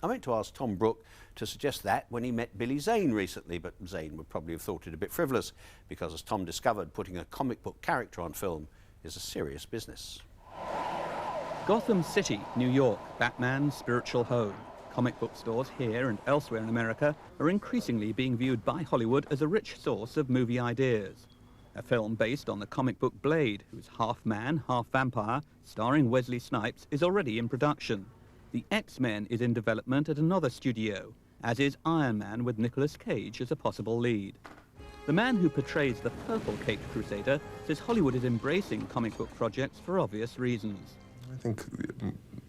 I meant to ask Tom Brooke to suggest that when he met Billy Zane recently, but Zane would probably have thought it a bit frivolous because, as Tom discovered, putting a comic book character on film is a serious business. Gotham City, New York, Batman's spiritual home. Comic book stores here and elsewhere in America are increasingly being viewed by Hollywood as a rich source of movie ideas. A film based on the comic book Blade, who's half man, half vampire, starring Wesley Snipes, is already in production. The X-Men is in development at another studio, as is Iron Man with Nicolas Cage as a possible lead. The man who portrays the purple-caped crusader says Hollywood is embracing comic book projects for obvious reasons. I think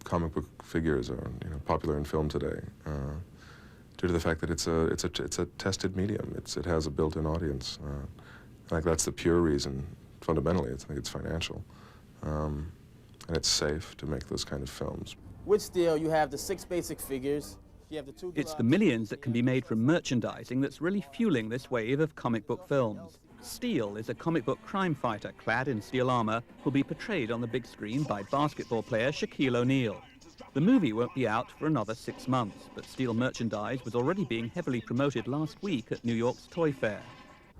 comic book figures are popular in film today due to the fact that it's a tested medium. It has a built-in audience. I think that's the pure reason. Fundamentally, I think it's financial, and it's safe to make those kind of films. With steel, you have the 6 basic figures. You have the 2. It's the millions that can be made from merchandising that's really fueling this wave of comic book films. Steel is a comic book crime fighter clad in steel armor who'll be portrayed on the big screen by basketball player Shaquille O'Neal. The movie won't be out for another 6 months, but Steel merchandise was already being heavily promoted last week at New York's Toy Fair.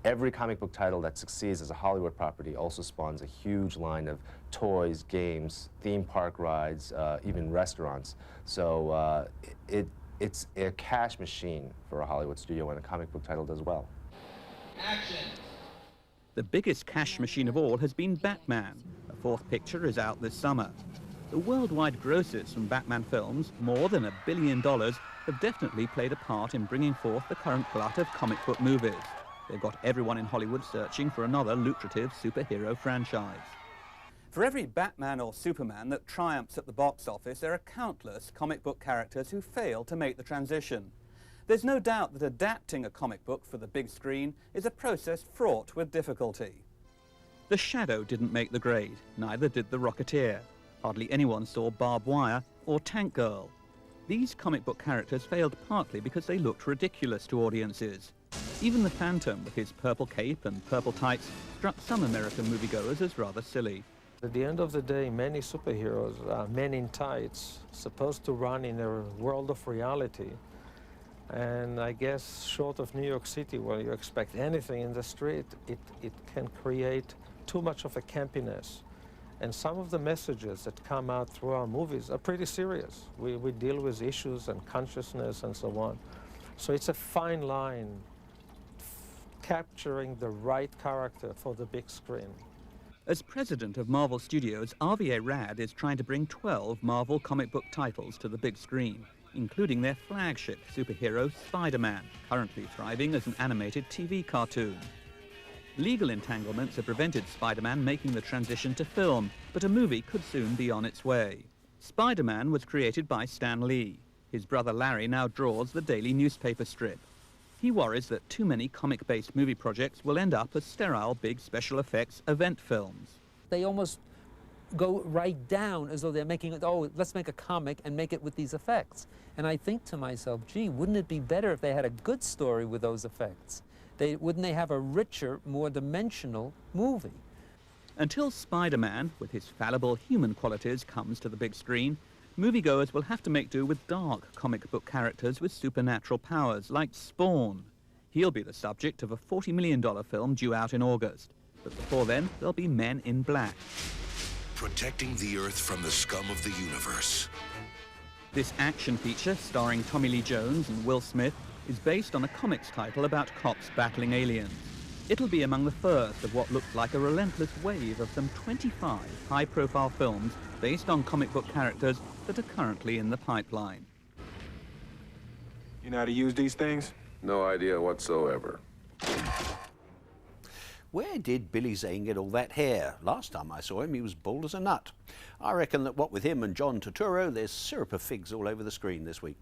Every comic book title that succeeds as a Hollywood property also spawns a huge line of toys, games, theme park rides, even restaurants. So it's a cash machine for a Hollywood studio when a comic book title does well. Action! The biggest cash machine of all has been Batman. A 4th picture is out this summer. The worldwide grosses from Batman films, more than $1 billion, have definitely played a part in bringing forth the current glut of comic book movies. They've got everyone in Hollywood searching for another lucrative superhero franchise. For every Batman or Superman that triumphs at the box office, there are countless comic book characters who fail to make the transition. There's no doubt that adapting a comic book for the big screen is a process fraught with difficulty. The Shadow didn't make the grade, neither did The Rocketeer. Hardly anyone saw Barbed Wire or Tank Girl. These comic book characters failed partly because they looked ridiculous to audiences. Even the Phantom, with his purple cape and purple tights, struck some American moviegoers as rather silly. At the end of the day, many superheroes are men in tights, supposed to run in a world of reality. And I guess short of New York City, where you expect anything in the street, it can create too much of a campiness. And some of the messages that come out through our movies are pretty serious. We deal with issues and consciousness and so on. So it's a fine line capturing the right character for the big screen. As president of Marvel Studios, Avi Arad is trying to bring 12 Marvel comic book titles to the big screen, including their flagship superhero, Spider-Man, currently thriving as an animated TV cartoon. Legal entanglements have prevented Spider-Man making the transition to film, but a movie could soon be on its way. Spider-Man was created by Stan Lee. His brother Larry now draws the daily newspaper strip. He worries that too many comic-based movie projects will end up as sterile big special effects event films. They almost go right down as though they're making it, oh, let's make a comic and make it with these effects. And I think to myself, gee, wouldn't it be better if they had a good story with those effects? Wouldn't they have a richer, more dimensional movie? Until Spider-Man, with his fallible human qualities, comes to the big screen, moviegoers will have to make do with dark comic book characters with supernatural powers, like Spawn. He'll be the subject of a $40 million film due out in August. But before then, there'll be Men in Black. Protecting the Earth from the scum of the universe. This action feature, starring Tommy Lee Jones and Will Smith, is based on a comics title about cops battling aliens. It'll be among the first of what looks like a relentless wave of some 25 high-profile films based on comic book characters that are currently in the pipeline. You know how to use these things? No idea whatsoever. Where did Billy Zane get all that hair? Last time I saw him, he was bald as a nut. I reckon that what with him and John Turturro, there's syrup of figs all over the screen this week.